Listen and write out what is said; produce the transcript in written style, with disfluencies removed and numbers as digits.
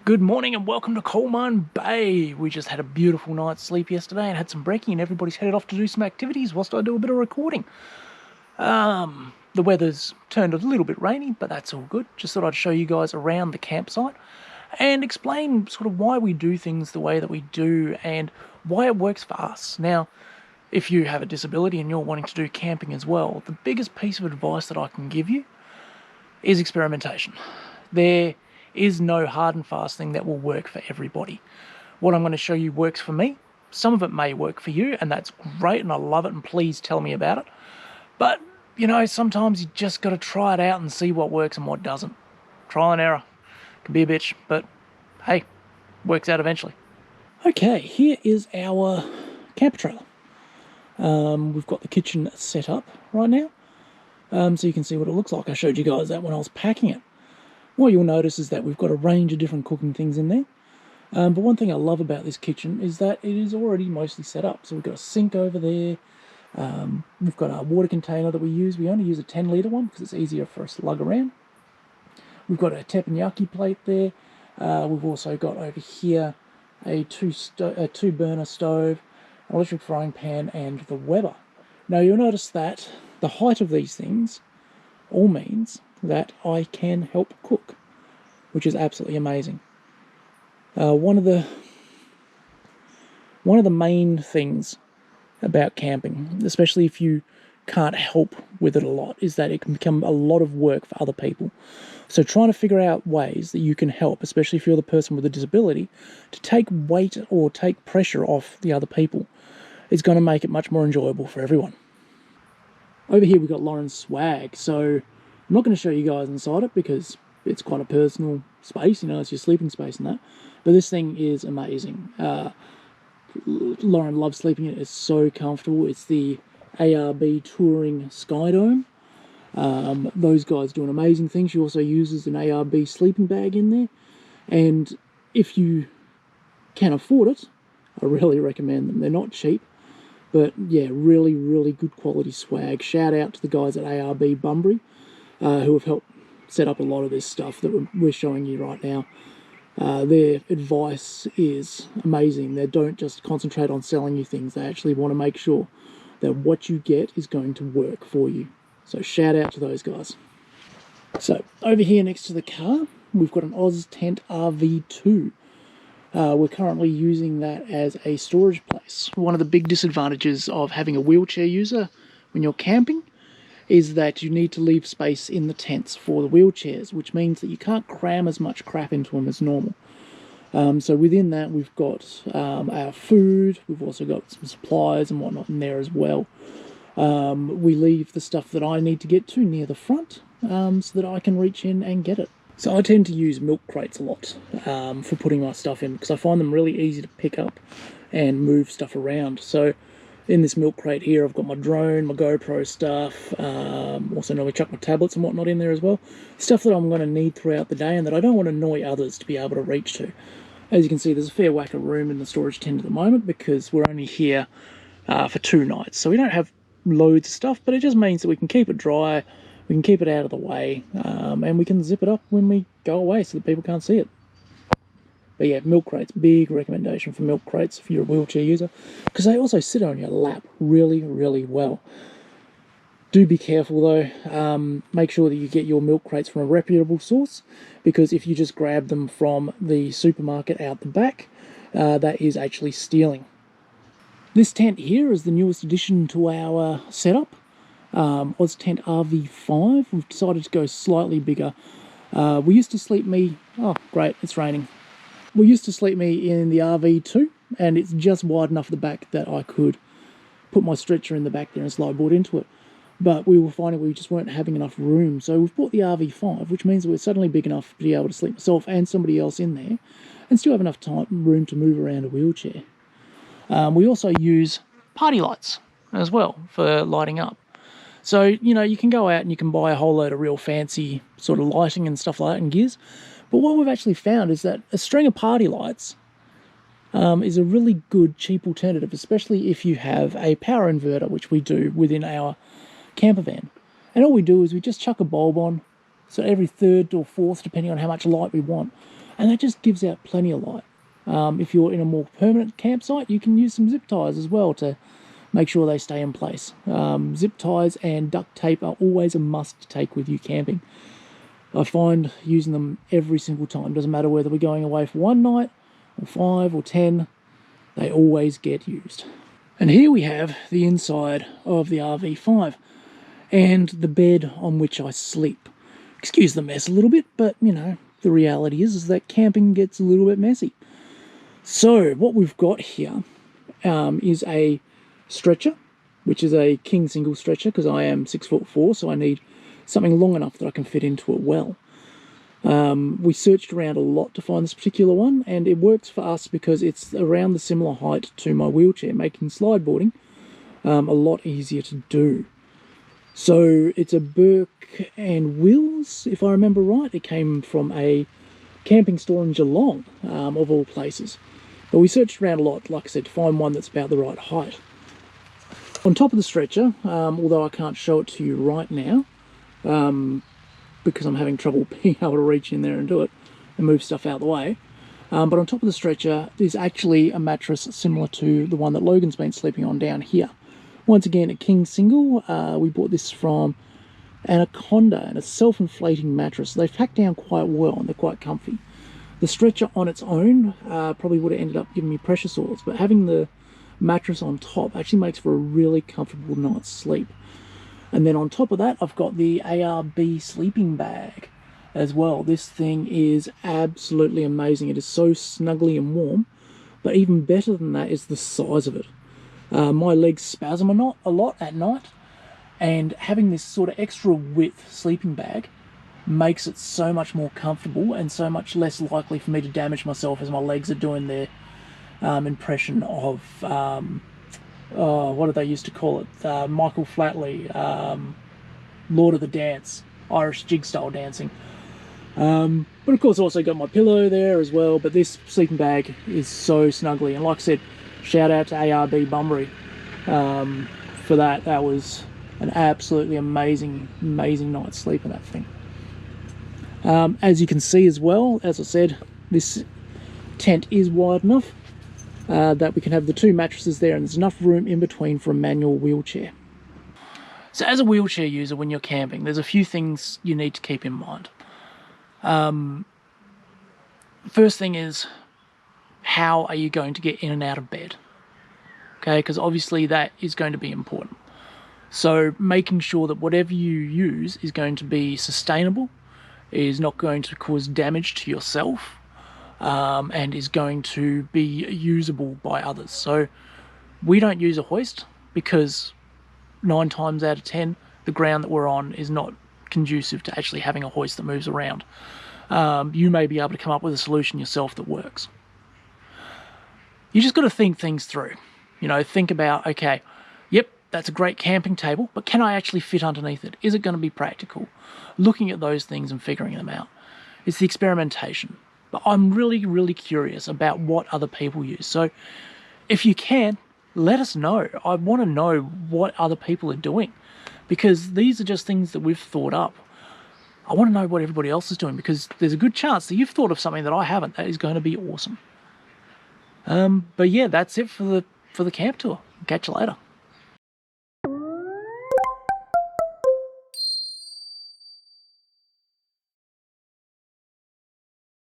Good morning and welcome to Coal Mine Bay. We just had a beautiful night's sleep yesterday and had some brekkie and everybody's headed off to do some activities whilst I do a bit of recording. The weather's turned a little bit rainy, but that's all good. Just thought I'd show you guys around the campsite and explain sort of why we do things the way that we do and why it works for us. Now, if you have a disability and you're wanting to do camping as well, the biggest piece of advice that I can give you is experimentation. There is no hard and fast thing that will work for everybody. What I'm going to show you works for me. Some of it may work for you, and that's great, and I love it, and please tell me about it. But, sometimes you just got to try it out and see what works and what doesn't. Trial and error. Can be a bitch, but hey, works out eventually. Okay, here is our camper trailer. We've got the kitchen set up right now, so you can see what it looks like. I showed you guys that when I was packing it. What you'll notice is that we've got a range of different cooking things in there. But one thing I love about this kitchen is that it is already mostly set up. So we've got a sink over there. We've got a water container that we use. We only use a 10-litre one because it's easier for us to lug around. We've got a teppanyaki plate there. We've also got over here a two-burner stove, an electric frying pan, and the Weber. Now you'll notice that the height of these things all means that I can help cook, which is absolutely amazing. One of the main things about camping, especially if you can't help with it a lot, is that it can become a lot of work for other people. So trying to figure out ways that you can help, especially if you're the person with a disability, to take weight or take pressure off the other people is going to make it much more enjoyable for everyone. Over here we've got Lauren's swag. So I'm not going to show you guys inside it because it's quite a personal space, it's your sleeping space and that. But this thing is amazing. Lauren loves sleeping in it. It's so comfortable. It's the ARB Touring Skydome. Those guys do an amazing thing. She also uses an ARB sleeping bag in there. And if you can afford it, I really recommend them. They're not cheap. But yeah, really, really good quality swag. Shout out to the guys at ARB Bunbury, who have helped set up a lot of this stuff that we're showing you right now. Their advice is amazing. They don't just concentrate on selling you things. They actually want to make sure that what you get is going to work for you. So shout out to those guys. So over here next to the car, we've got an Oztent RV2. We're currently using that as a storage place. One of the big disadvantages of having a wheelchair user when you're camping is that you need to leave space in the tents for the wheelchairs, which means that you can't cram as much crap into them as normal. So within that, we've got our food. We've also got some supplies and whatnot in there as well. We leave the stuff that I need to get to near the front so that I can reach in and get it. So I tend to use milk crates a lot for putting my stuff in because I find them really easy to pick up and move stuff around. So in this milk crate here, I've got my drone, my GoPro stuff, also normally chuck my tablets and whatnot in there as well. Stuff that I'm going to need throughout the day and that I don't want to annoy others to be able to reach to. As you can see, there's a fair whack of room in the storage tent at the moment because we're only here for 2 nights. So we don't have loads of stuff, but it just means that we can keep it dry, we can keep it out of the way, and we can zip it up when we go away so that people can't see it. But yeah, milk crates, big recommendation for milk crates if you're a wheelchair user, because they also sit on your lap really, really well. Do be careful though, make sure that you get your milk crates from a reputable source, because if you just grab them from the supermarket out the back, that is actually stealing. This tent here is the newest addition to our setup, Oztent RV5. We've decided to go slightly bigger. We used to sleep me, oh great, it's raining. We used to sleep me in the RV2, and it's just wide enough at the back that I could put my stretcher in the back there and slide board into it. But we were finding we just weren't having enough room, so we've bought the RV5, which means that we're suddenly big enough to be able to sleep myself and somebody else in there, and still have enough room to move around a wheelchair. We also use party lights as well for lighting up. So, you can go out and you can buy a whole load of real fancy sort of lighting and stuff like that and gears. But what we've actually found is that a string of party lights is a really good, cheap alternative, especially if you have a power inverter, which we do within our camper van. And all we do is we just chuck a bulb on, so every third or fourth, depending on how much light we want. and that just gives out plenty of light. If you're in a more permanent campsite, you can use some zip ties as well to make sure they stay in place. Zip ties and duct tape are always a must to take with you camping. I find using them every single time. Doesn't matter whether we're going away for one night or 5 or 10, they always get used. And here we have the inside of the RV5 and the bed on which I sleep. Excuse the mess a little bit, but you know, the reality is that camping gets a little bit messy. So what we've got here is a stretcher, which is a king single stretcher because I am 6'4", so I need something long enough that I can fit into it well. We searched around a lot to find this particular one, and it works for us because it's around the similar height to my wheelchair, making slide boarding a lot easier to do. So it's a Burke and Wills, if I remember right. It came from a camping store in Geelong, of all places. But we searched around a lot, like I said, to find one that's about the right height. On top of the stretcher, although I can't show it to you right now, because I'm having trouble being able to reach in there and do it and move stuff out of the way. But on top of the stretcher is actually a mattress similar to the one that Logan's been sleeping on down here. Once again, a king single. We bought this from Anaconda, and a self-inflating mattress. They've packed down quite well and they're quite comfy. The stretcher on its own probably would have ended up giving me pressure sores, but having the mattress on top actually makes for a really comfortable night's sleep. And then on top of that, I've got the ARB sleeping bag as well. This thing is absolutely amazing. It is so snuggly and warm, but even better than that is the size of it. My legs spasm a lot at night, and having this sort of extra width sleeping bag makes it so much more comfortable and so much less likely for me to damage myself as my legs are doing their impression of what did they used to call it? Michael Flatley, Lord of the Dance, Irish jig style dancing. But of course, also got my pillow there as well. But this sleeping bag is so snuggly, and like I said, shout out to ARB Bunbury for that. That was an absolutely amazing night's sleep in that thing. As you can see as well, as I said, this tent is wide enough that we can have the two mattresses there, and there's enough room in between for a manual wheelchair. So as a wheelchair user, when you're camping, there's a few things you need to keep in mind. First thing is, how are you going to get in and out of bed? Okay, because obviously that is going to be important. So making sure that whatever you use is going to be sustainable, is not going to cause damage to yourself, and is going to be usable by others. So we don't use a hoist because 9 times out of 10, the ground that we're on is not conducive to actually having a hoist that moves around. You may be able to come up with a solution yourself that works. You just got to think things through. You know, think about, okay, yep, that's a great camping table, but can I actually fit underneath it? Is it going to be practical? Looking at those things and figuring them out. It's the experimentation. But I'm really curious about what other people use. So if you can, let us know. I want to know what other people are doing, because these are just things that we've thought up. I want to know what everybody else is doing, because there's a good chance that you've thought of something that I haven't. That is going to be awesome. But yeah, that's it for the camp tour. Catch you later.